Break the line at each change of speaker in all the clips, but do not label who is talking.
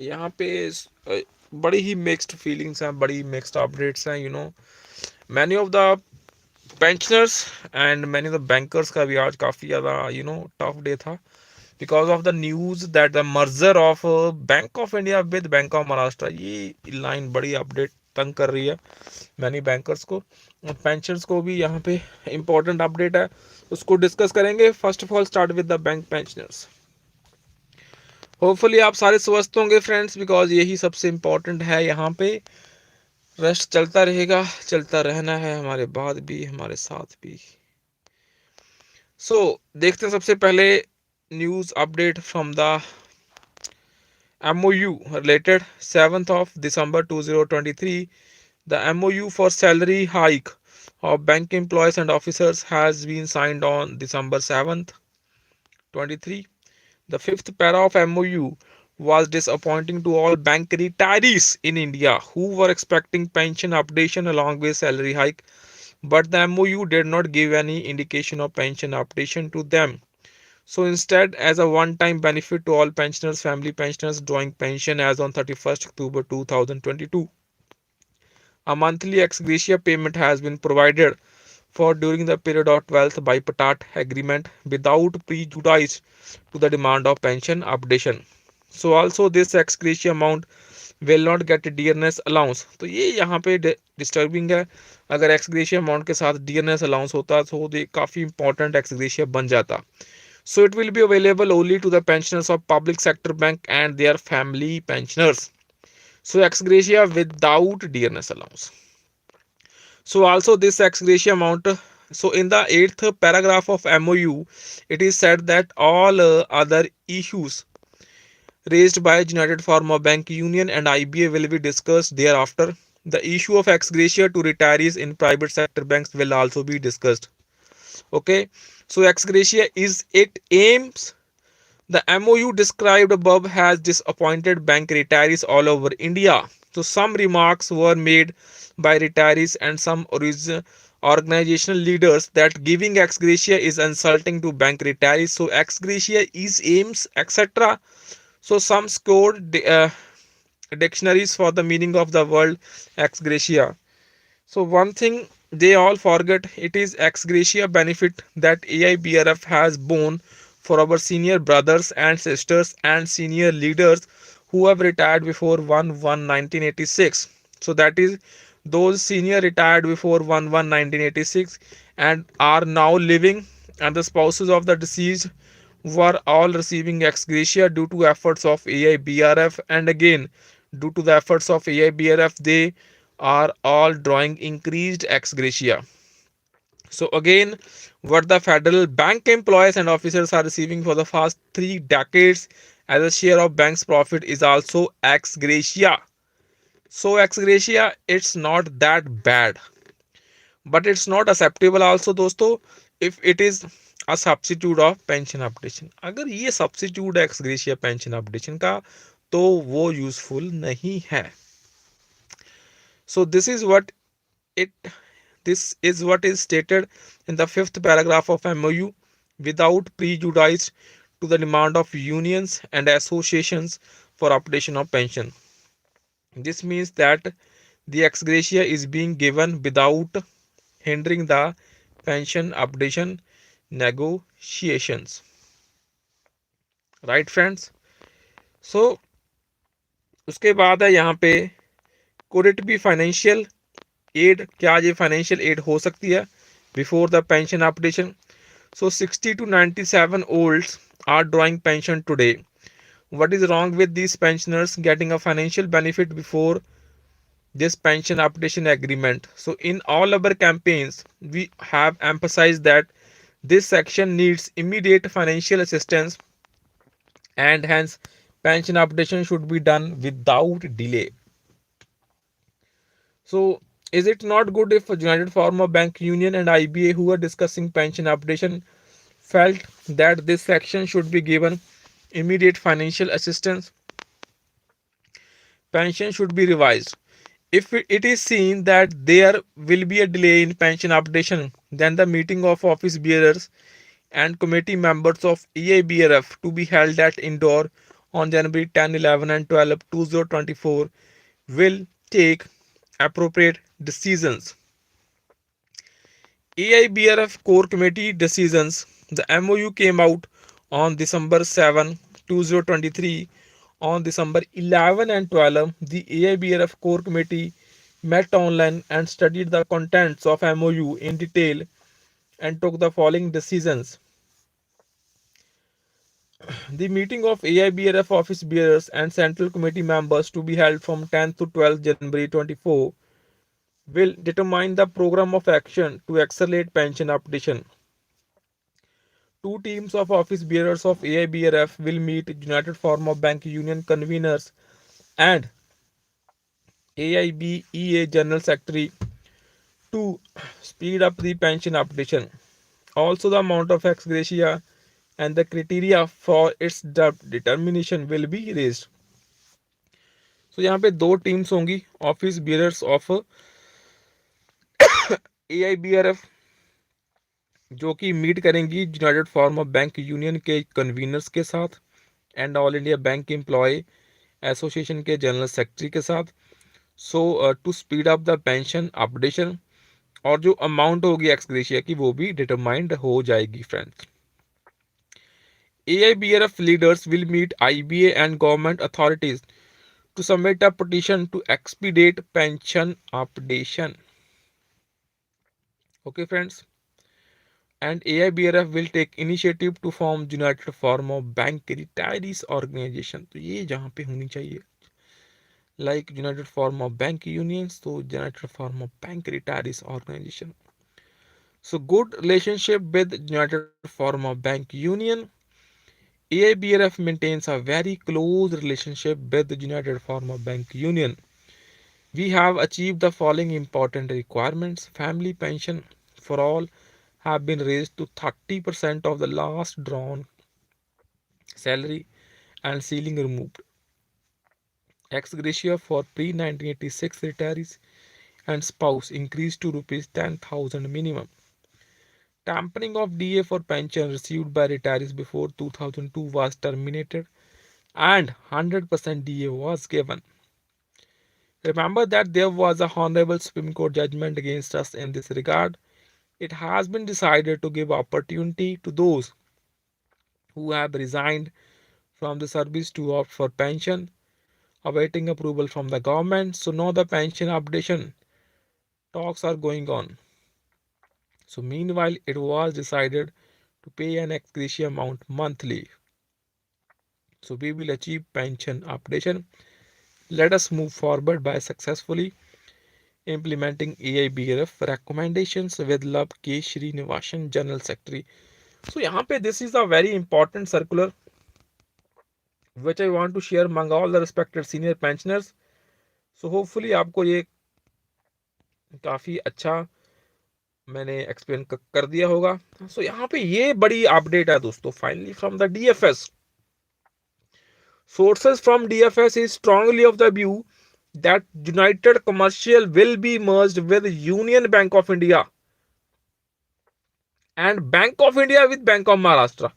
यहाँ पे बड़ी ही मिक्स्ड फीलिंग्स हैं, बड़ी मिक्स्ड अपडेट्स हैं। Many of the pensioners and many of the bankers का भी आज काफ़ी ज़्यादा टफ डे था, because of the news that the merger of bank of India with bank of Maharashtra, ये लाइन बड़ी अपडेट तंग कर रही है मैनी बैंकर्स को। पेंशनर्स को भी यहाँ पे इम्पोर्टेंट अपडेट है, उसको डिस्कस करेंगे। First of all start with the bank pensioners. Hopefully आप सारे स्वस्थ होंगे फ्रेंड्स, बिकॉज यही सबसे इम्पोर्टेंट है यहाँ पे। रेस्ट चलता रहेगा, चलता रहना है, हमारे बाद भी हमारे साथ भी। देखते हैं सबसे पहले news update from the MOU related 7th of December 2023. The MOU for salary hike of bank employees and officers has been signed on December 7th, 23. The fifth para of MOU was disappointing to all bank retirees in India who were expecting pension updation along with salary hike, but the MOU did not give any indication of pension updation to them. So instead, as a one-time benefit to all pensioners, family pensioners drawing pension as on 31st October 2022, a monthly ex gratia payment has been provided for during the period of 12th bipartite agreement without prejudice to the demand of pension updation. So also this ex gratia amount will not get dearness allowance. तो ये यहाँ पे disturbing है। अगर x gratia amount के साथ dearness allowance होता तो ये काफ़ी इंपॉर्टेंट एक्स ग्रेशिया बन जाता। So it will be available only to the pensioners of public sector bank and their family pensioners. So ex gratia without dearness allowance. So also this ex gratia amount. So in the eighth paragraph of MOU, it is said that all other issues raised by United Farmer Bank Union and IBA will be discussed thereafter. The issue of ex gratia to retirees in private sector banks will also be discussed. Okay, so ex gratia is it aims. The MOU described above has disappointed bank retirees all over India. So some remarks were made by retirees and some organizational leaders that giving ex gratia is insulting to bank retirees. So ex gratia is aims, etc. So some scored dictionaries for the meaning of the word ex gratia. So one thing they all forget, it is ex gratia benefit that AIBRF has borne for our senior brothers and sisters and senior leaders who have retired before 1/1/1986. So that is those senior retired before 1/1/1986 and are now living, and the spouses of the deceased were all receiving ex gratia due to efforts of AIBRF, and again due to the efforts of AIBRF they are all drawing increased ex gratia. So again, what the federal bank employees and officers are receiving for the past 3 decades as a share of bank's profit is also ex gratia. So ex gratia, it's not that bad, but it's not acceptable also दोस्तों if it is a substitute of pension updation. अगर ये substitute है ex gratia pension updation का, तो वो useful नहीं है. So it this is what is stated in the fifth paragraph of MOU without prejudice to the demand of unions and associations for updation of pension. This means that the ex gratia is being given without hindering the pension updation negotiations. Right friends? So उसके बाद है यहाँ पे could it be financial aid, क्या ये financial aid हो सकती है before the pension updation. So 60 to 97 olds are drawing pension today. What is wrong with these pensioners getting a financial benefit before this pension updation agreement? So in all our campaigns we have emphasized that this section needs immediate financial assistance and hence pension updation should be done without delay. So, is it not good if United Farmer Bank Union and IBA, who are discussing pension updation, felt that this section should be given immediate financial assistance? Pension should be revised. If it is seen that there will be a delay in pension updation, then the meeting of office bearers and committee members of EIBRF to be held at indoor on January 10, 11, and 12, 2024 will take appropriate decisions. AIBRF Core Committee decisions. The MOU came out on December 7, 2023. On December 11 and 12, the AIBRF Core Committee met online and studied the contents of MOU in detail and took the following decisions. The meeting of AIBRF office bearers and Central Committee members to be held from 10th to 12th January 24 will determine the program of action to accelerate pension updation. Two teams of office bearers of AIBRF will meet United Forum of Bank Union conveners and AIBEA General Secretary to speed up the pension updation. Also, the amount of ex gratia and the criteria for its determination will be raised. So यहाँ पे दो teams होंगी office bearers of AIBRF जो कि meet करेंगी united forum of bank union के conveners के साथ and all India bank employees association के जनरल सेक्रेटरी के साथ. So to speed up the pension updation और जो अमाउंट होगी एक्स ग्रेशिया की वो भी डिटरमाइंड हो जाएगी friends. AIBRF leaders will meet IBA and government authorities to submit a petition to expedite pension updation. Okay, friends. And AIBRF will take initiative to form United Forum of Bank Retirees Organization. तो ये जहाँ पे होनी चाहिए like United Forum of Bank Unions, so United Forum of Bank Retirees Organization. So good relationship with United Forum of Bank Union. AIBRF maintains a very close relationship with the United Forum of Bank Union. We have achieved the following important requirements. Family pension for all have been raised to 30% of the last drawn salary and ceiling removed. Ex gratia for pre-1986 retirees and spouse increased to rupees 10,000 minimum. Tampering of DA for pension received by retirees before 2002 was terminated and 100% DA was given. Remember that there was a Honorable Supreme Court judgment against us in this regard. It has been decided to give opportunity to those who have resigned from the service to opt for pension, awaiting approval from the government. So now the pension updation talks are going on. So meanwhile, it was decided to pay an ex gratia amount monthly. So we will achieve pension updation. Let us move forward by successfully implementing AIBRF recommendations with love K. Srinivasan, General Secretary. So यहाँ पे this is a very important circular which I want to share among all the respected senior pensioners. So hopefully आपको ये काफ़ी अच्छा मैंने explain कर दिया होगा. सो यहाँ पे ये बड़ी अपडेट है दोस्तों. Finally from the DFS. Sources from DFS is strongly of the view that United Commercial will be merged with Union Bank of India and Bank of India with Bank of Maharashtra.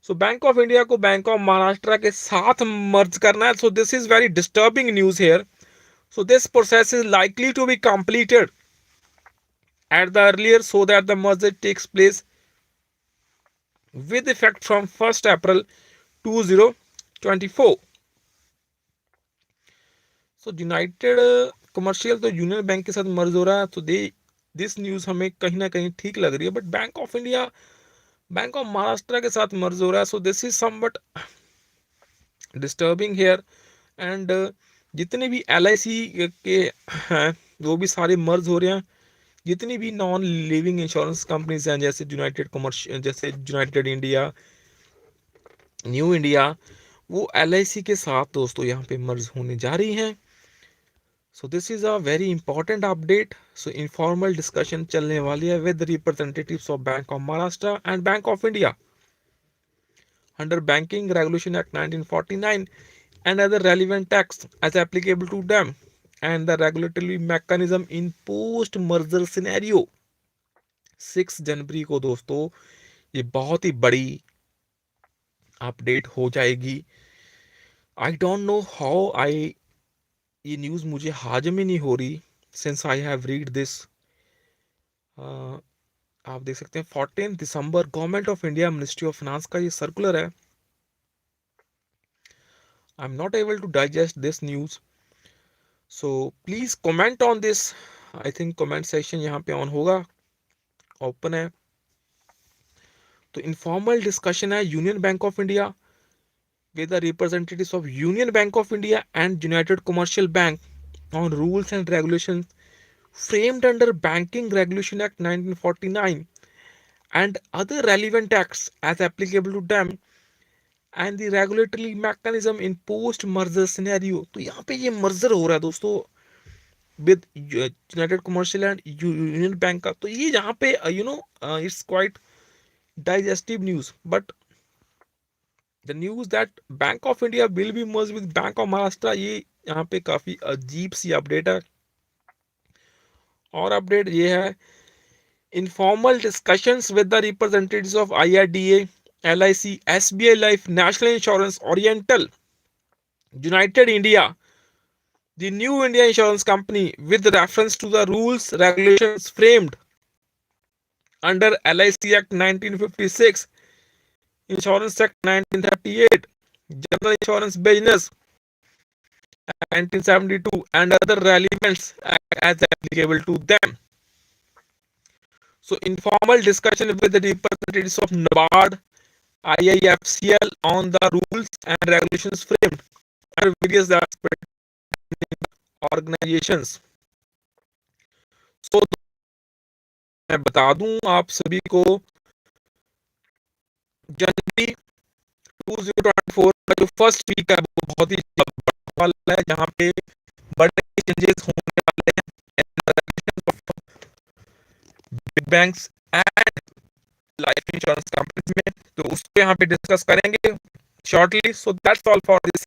So Bank of India को Bank of Maharashtra के साथ merge करना है. So this is very disturbing news here. So this process is likely to be completed at the earlier so that the merger takes place with effect from 1st April 2024. So United commercial तो union bank के साथ merge हो रहा है. तो this news हमें कहीं ना कहीं ठीक लग रही है. But bank of India bank of Maharashtra के साथ मर्ज हो रहा है. So this is somewhat disturbing here. And जितने भी LIC के हैं वो भी सारे मर्ज हो रहे हैं. जितनी भी नॉन लिविंग इंश्योरेंस कंपनीज हैं जैसे यूनाइटेड कमर्शियल, जैसे यूनाइटेड इंडिया, न्यू इंडिया, वो LIC के साथ दोस्तों यहाँ पे मर्ज होने जा रही हैं. So this is a very important update. So informal discussion चलने वाली है with the representatives of Bank of Maharashtra and Bank of India under Banking Regulation Act 1949 and other relevant acts as applicable to them and the regulatory mechanism in post merger scenario. 6 जनवरी को दोस्तों ये बहुत ही बड़ी update हो जाएगी I don't know how I, ये news मुझे हाजम ही नहीं हो रही since I have read this. आप देख सकते हैं 14 December government of India ministry of finance का ये सर्कुलर है। I am not able to digest this news, so please comment on this. I think comment section यहाँ पे ऑन होगा, ओपन है। तो इनफॉर्मल डिस्कशन है union bank of India with the representatives of Union Bank of India and United Commercial Bank on rules and regulations framed under Banking Regulation Act 1949 and other relevant acts as applicable to them and the regulatory mechanism in post merger scenario। तो यहाँ पे ये merger हो रहा है दोस्तों with United commercial and union bank का। तो ये यहाँ पे it's quite digestive news, but the news that bank of India will be merge with bank of Maharashtra, ये यहाँ पे काफी अजीब सी अपडेट है। और अपडेट ये है informal discussions with the representatives of IRDA, LIC, SBI life, national insurance, oriental, United India, the new India Insurance Company with reference to the rules regulations framed under LIC Act 1956, Insurance Act 1938, General Insurance Business 1972, and other relevant as applicable to them. So, informal discussion with the representatives of NABARD, IIFCL on the rules and regulations framed under various organizations. So, मैं बता दूं आप सभी को जनवरी 2024 का जो first week है वो बहुत ही वाला है, जहां पे बड़े चेंजेस होने वाले हैं big banks and life insurance companies में। तो उसको यहाँ पे डिस्कस करेंगे shortly. So that's all for this